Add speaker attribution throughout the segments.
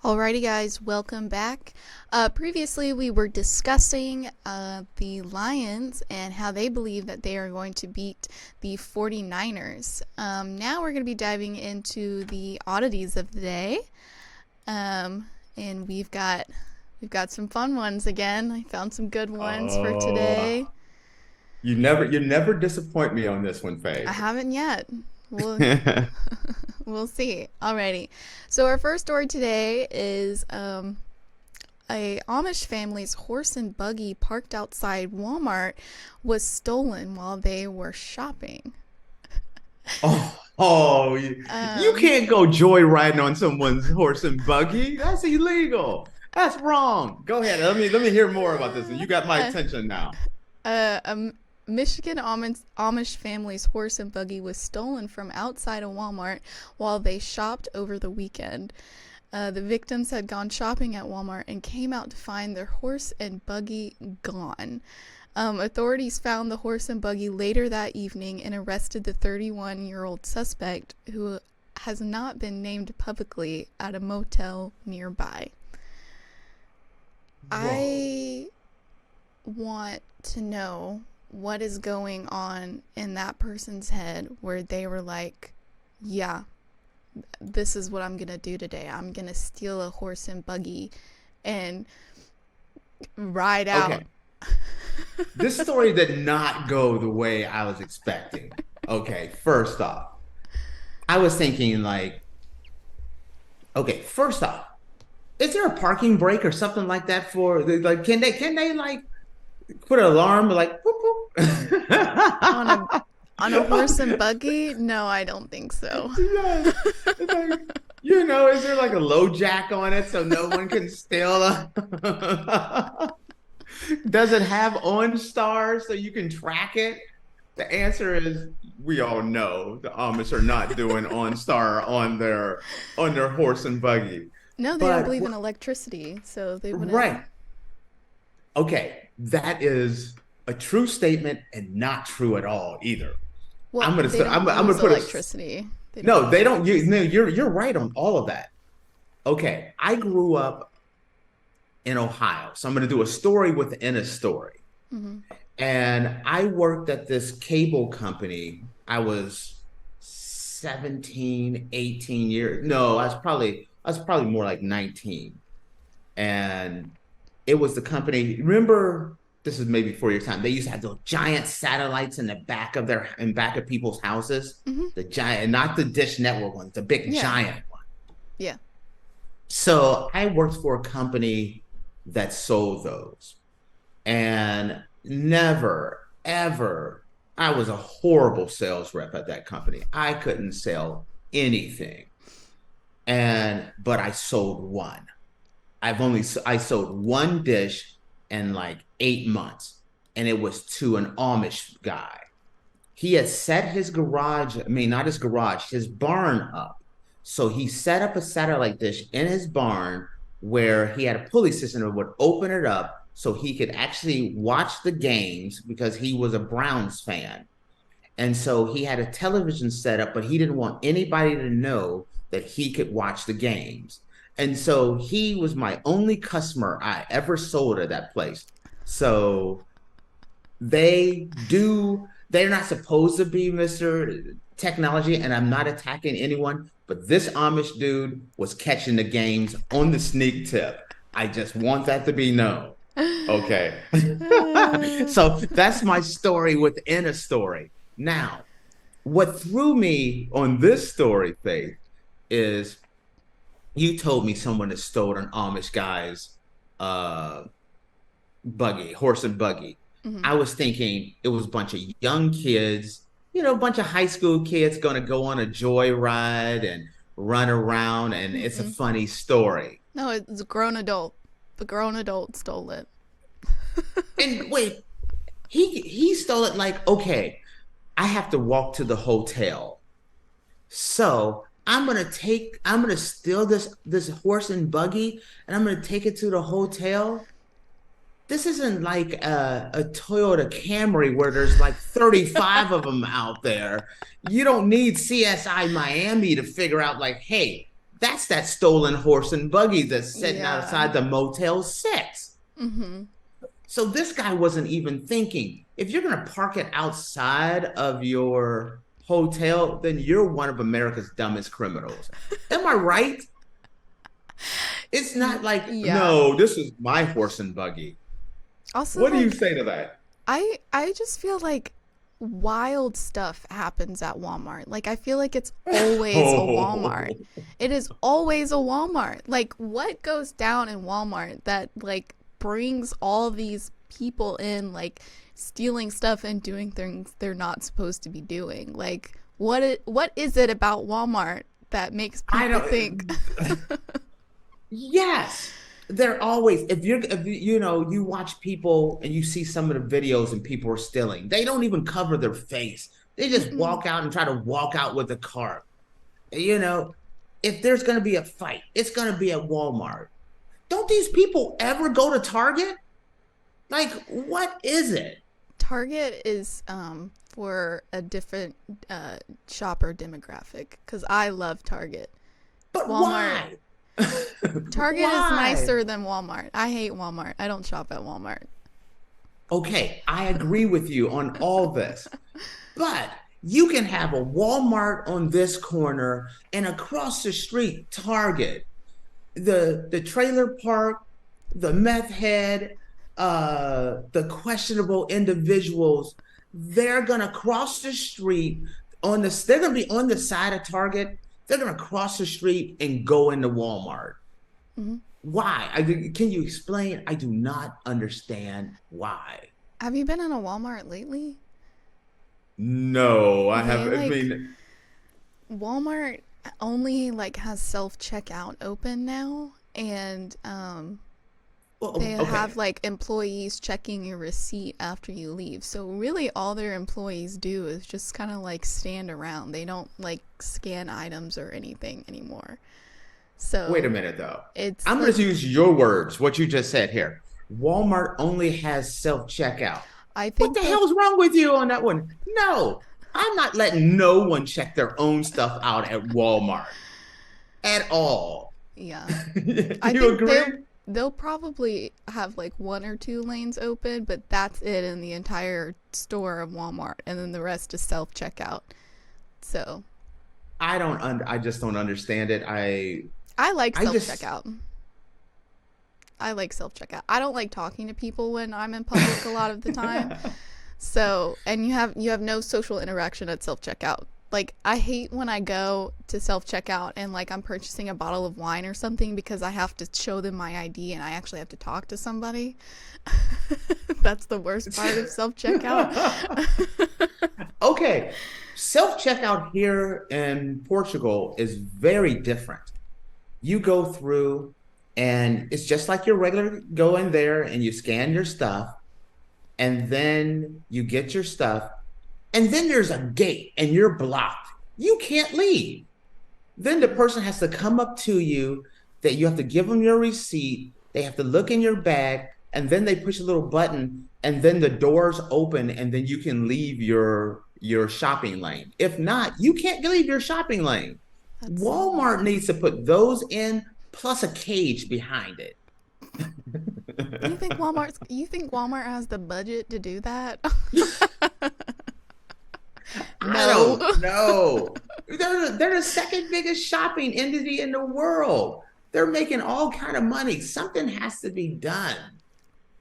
Speaker 1: Alrighty guys, welcome back. Previously we were discussing the Lions and how they believe that they are going to beat the 49ers. Now we're going to be diving into the oddities of the day. And we've got some fun ones again. I found some good ones for today.
Speaker 2: You never disappoint me on this one,
Speaker 1: I
Speaker 2: Faith.
Speaker 1: haven't yet. We'll we'll see. Alrighty. So our first story today is a Amish family's horse and buggy parked outside Walmart was stolen while they were shopping.
Speaker 2: You
Speaker 1: Um,
Speaker 2: can't go joyriding on someone's horse and buggy. That's illegal. That's wrong. Go ahead. Let me hear more about this. You got my
Speaker 1: uh,
Speaker 2: attention now.
Speaker 1: a Michigan Amish family's horse and buggy was stolen from outside a Walmart while they shopped over the weekend. The victims had gone shopping at Walmart and came out to find their horse and buggy gone. Authorities found the horse and buggy later that evening and arrested the 31-year-old suspect, who has not been named publicly, at a motel nearby.
Speaker 2: Whoa.
Speaker 1: I want to know what is going on in that person's head where they were like, yeah, this is what I'm gonna do today. I'm gonna steal a horse and buggy and ride out.
Speaker 2: Okay. This story did not go the way I was expecting. Okay, first off, I was thinking like, okay, first off, is there a parking brake or something like that for like can they like put an alarm like whoop,
Speaker 1: on a
Speaker 2: whoop?
Speaker 1: on a horse and buggy? No, I don't think so.
Speaker 2: Yes. It's like, is there like a low jack on it so no one can steal Does it have OnStar so you can track it? The answer is we all know the Amish are not doing OnStar on their horse and buggy.
Speaker 1: No, they don't
Speaker 2: But
Speaker 1: believe in electricity, so they wouldn't.
Speaker 2: right. Okay, that is a true statement and not true at all either.
Speaker 1: Well,
Speaker 2: I'm gonna
Speaker 1: they
Speaker 2: say
Speaker 1: don't
Speaker 2: I'm gonna
Speaker 1: use
Speaker 2: put a
Speaker 1: electricity. They don't
Speaker 2: no.
Speaker 1: use
Speaker 2: They don't. No,
Speaker 1: electricity.
Speaker 2: you're right on all of that. Okay, I grew up in Ohio, so I'm gonna do a story within a story.
Speaker 1: Mm-hmm.
Speaker 2: And I worked at this cable company. I was 17, 18 years. No, I was probably more like 19. And it was the company. Remember, this is maybe before your time. They used to have those giant satellites in the back of people's houses.
Speaker 1: Mm-hmm.
Speaker 2: The giant, not the Dish Network ones, the big
Speaker 1: Yeah.
Speaker 2: giant one.
Speaker 1: Yeah.
Speaker 2: So I worked for a company that sold those. And never, ever, I was a horrible sales rep at that company. I couldn't sell anything. But I sold one. I sold one dish in like 8 months, and it was to an Amish guy. He had set his garage, I mean, not his garage, his barn up. So he set up a satellite dish in his barn where he had a pulley system that would open it up so he could actually watch the games because he was a Browns fan. And so he had a television set up, but he didn't want anybody to know that he could watch the games. And so he was my only customer I ever sold at that place. So they're not supposed to be Mr. Technology, and I'm not attacking anyone, but this Amish dude was catching the games on the sneak tip. I just want that to be known. Okay. So that's my story within a story. Now, what threw me on this story, Faith, is you told me someone had stolen an Amish guy's uh horse and buggy.
Speaker 1: Mm-hmm.
Speaker 2: I was thinking it was a bunch of young kids, a bunch of high school kids going to go on a joyride and run around, and it's a
Speaker 1: Mm-mm.
Speaker 2: funny story.
Speaker 1: No, it's a grown adult. The grown adult stole it.
Speaker 2: And wait, he stole it like, okay, I have to walk to the hotel. So I'm gonna steal this horse and buggy and I'm gonna take it to the hotel. This isn't like a Toyota Camry where there's like 35 of them out there. You don't need CSI Miami to figure out like, hey, That's that stolen horse and buggy that's sitting
Speaker 1: Yeah.
Speaker 2: outside the Motel 6.
Speaker 1: Mm-hmm.
Speaker 2: So this guy wasn't even thinking. If you're going to park it outside of your hotel, then you're one of America's dumbest criminals. Am I right? It's not like,
Speaker 1: Yeah.
Speaker 2: no, this is my horse and buggy.
Speaker 1: Also,
Speaker 2: What do you
Speaker 1: like,
Speaker 2: say to that?
Speaker 1: I just feel like wild stuff happens at Walmart. Like, I feel like it's always a Walmart.
Speaker 2: Oh,
Speaker 1: It is always a Walmart. Like, what goes down in Walmart that like brings all these people in, like stealing stuff and doing things they're not supposed to be doing? Like, what is it about Walmart that makes
Speaker 2: I
Speaker 1: people think?
Speaker 2: don't. Yes, they're always. If you know, you watch people and you see some of the videos and people are stealing. They don't even cover their face. They just
Speaker 1: Mm-mm.
Speaker 2: walk out and try to walk out with a cart. You know, if there's going to be a fight, it's going to be at Walmart. Don't these people ever go to Target? Like, what is it?
Speaker 1: Target is for a different shopper demographic because I love Target.
Speaker 2: But
Speaker 1: Walmart.
Speaker 2: why?
Speaker 1: Target is
Speaker 2: Why?
Speaker 1: nicer than Walmart. I hate Walmart. I don't shop at Walmart.
Speaker 2: Okay, I agree with you on all this, but you can have a Walmart on this corner and across the street, Target, the trailer park, the meth head, the questionable individuals. They're gonna cross the street on this. They're gonna be on the side of Target. They're gonna cross the street and go into Walmart.
Speaker 1: Hmm.
Speaker 2: Why? Can you explain? I do not understand why.
Speaker 1: Have you been in a Walmart lately?
Speaker 2: No, I
Speaker 1: They
Speaker 2: have. I
Speaker 1: like
Speaker 2: mean,
Speaker 1: Walmart only like has self checkout open now, and they
Speaker 2: well,
Speaker 1: have
Speaker 2: okay.
Speaker 1: like employees checking your receipt after you leave. So really all their employees do is just kind of like stand around. They don't like scan items or anything anymore.
Speaker 2: Wait a
Speaker 1: So
Speaker 2: minute, though.
Speaker 1: it's
Speaker 2: I'm going
Speaker 1: like,
Speaker 2: to use your words, what you just said here. Walmart only has self checkout.
Speaker 1: I
Speaker 2: What
Speaker 1: think
Speaker 2: the
Speaker 1: the
Speaker 2: hell's wrong with you on that one? No, I'm not letting no one check their own stuff out at Walmart at all.
Speaker 1: yeah,
Speaker 2: Do
Speaker 1: I
Speaker 2: you
Speaker 1: think
Speaker 2: agree?
Speaker 1: they'll probably have like one or two lanes open, but that's it in the entire store of Walmart, and then the rest is self checkout. So
Speaker 2: I just don't understand it.
Speaker 1: I like
Speaker 2: I
Speaker 1: self
Speaker 2: just
Speaker 1: checkout. I like self checkout. I don't like talking to people when I'm in public a lot of the time. So, and you have no social interaction at self checkout. Like I hate when I go to self checkout and like I'm purchasing a bottle of wine or something because I have to show them my ID and I actually have to talk to somebody. That's the worst part of self checkout.
Speaker 2: Okay. Self checkout here in Portugal is very different. You go through and it's just like your regular go in there and you scan your stuff and then you get your stuff and then there's a gate and you're blocked. You can't leave. Then the person has to come up to you that you have to give them your receipt. They have to look in your bag and then they push a little button and then the doors open and then you can leave your shopping lane. If not, you can't leave your shopping lane.
Speaker 1: That's so
Speaker 2: Walmart
Speaker 1: weird.
Speaker 2: needs to put those in plus a cage behind it.
Speaker 1: You think Walmart has the budget to do that?
Speaker 2: I
Speaker 1: No.
Speaker 2: don't know. They're the second biggest shopping entity in the world. They're making all kind of money. Something has to be done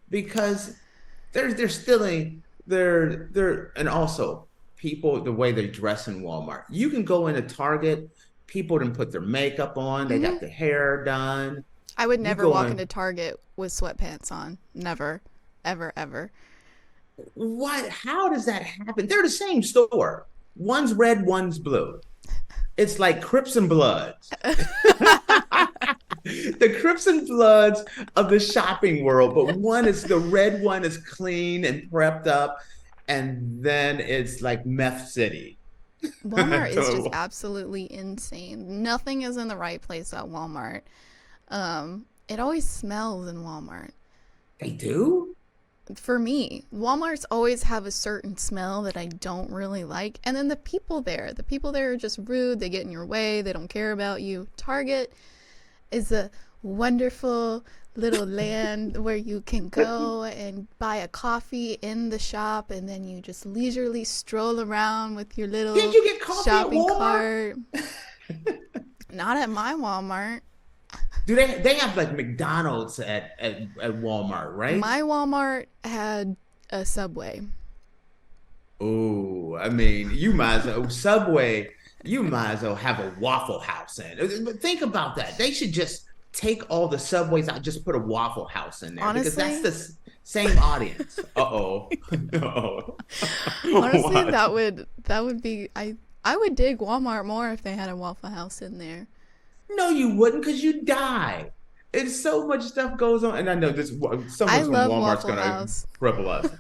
Speaker 2: because they're stealing they're and also people the way they dress in Walmart. You can go into Target, people didn't put their makeup on, they
Speaker 1: Hmm.
Speaker 2: got their hair done.
Speaker 1: I would
Speaker 2: You
Speaker 1: never
Speaker 2: go
Speaker 1: walk
Speaker 2: in
Speaker 1: into Target with sweatpants on. Never. Ever, ever.
Speaker 2: what how does that happen? They're the same store. One's red, one's blue. It's like Crips and Bloods. The Crips and Bloods of the shopping world, but one is the red one is clean and prepped up, and then it's like Meth City.
Speaker 1: Walmart is just
Speaker 2: So
Speaker 1: absolutely insane. Nothing is in the right place at Walmart. It always smells in Walmart.
Speaker 2: they do?
Speaker 1: for me, Walmarts always have a certain smell that I don't really like. And then the people there are just rude. They get in your way. They don't care about you. Target is a wonderful little land where you can go and buy a coffee in the shop, and then you just leisurely stroll around with your little
Speaker 2: Did you get coffee
Speaker 1: shopping
Speaker 2: at Walmart?
Speaker 1: cart. Not at my Walmart.
Speaker 2: Do they have like McDonald's at Walmart, right?
Speaker 1: My Walmart had a Subway.
Speaker 2: Oh, I mean, you might as well Subway, you might as well have a Waffle House in. Think about that. They should just take all the Subways out, just put a Waffle House in there because that's
Speaker 1: Honestly,
Speaker 2: the same audience. Uh-oh. Uh-oh.
Speaker 1: honestly,
Speaker 2: What?
Speaker 1: that would be I would dig Walmart more if they had a Waffle House in there.
Speaker 2: No, you wouldn't because you die. It's so much stuff goes on. And I know this
Speaker 1: I
Speaker 2: someone from
Speaker 1: love
Speaker 2: Walmart's
Speaker 1: Waffle
Speaker 2: gonna
Speaker 1: House.
Speaker 2: cripple us.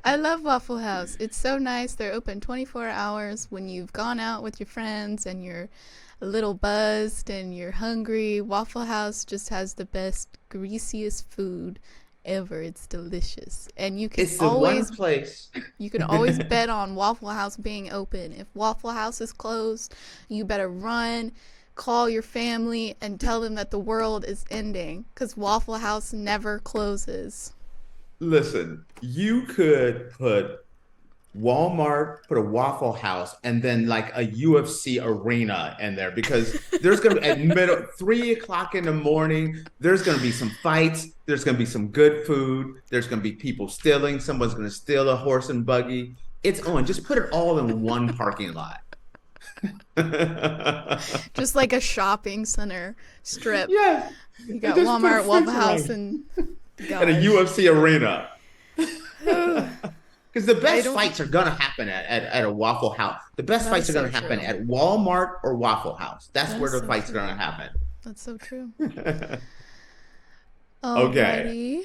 Speaker 1: I love Waffle House. It's so nice. They're open 24 hours when you've gone out with your friends and you're a little buzzed and you're hungry. Waffle House just has the best, greasiest food ever. It's delicious. And
Speaker 2: It's the one place.
Speaker 1: you can always bet on Waffle House being open. If Waffle House is closed, you better run, call your family and tell them that the world is ending, cuz Waffle House never closes.
Speaker 2: Listen, you could put Walmart, put a Waffle House, and then like a UFC arena in there because there's gonna be at middle 3 o'clock in the morning, there's gonna be some fights, there's gonna be some good food, there's gonna be people stealing, someone's gonna steal a horse and buggy. It's on. Just put it all in one parking lot.
Speaker 1: Just like a shopping center strip.
Speaker 2: Yeah.
Speaker 1: You got
Speaker 2: Just put
Speaker 1: Walmart, Waffle
Speaker 2: fence
Speaker 1: House,
Speaker 2: around
Speaker 1: and
Speaker 2: and a
Speaker 1: gosh.
Speaker 2: UFC arena. Because the
Speaker 1: I
Speaker 2: best
Speaker 1: don't.
Speaker 2: fights are gonna happen at a Waffle House. The best
Speaker 1: That is
Speaker 2: fights are
Speaker 1: so
Speaker 2: gonna happen
Speaker 1: true.
Speaker 2: at Walmart or Waffle House. That's
Speaker 1: That
Speaker 2: where
Speaker 1: is
Speaker 2: the
Speaker 1: so
Speaker 2: fights are
Speaker 1: true.
Speaker 2: gonna happen.
Speaker 1: That's so true.
Speaker 2: Okay.
Speaker 1: Alrighty.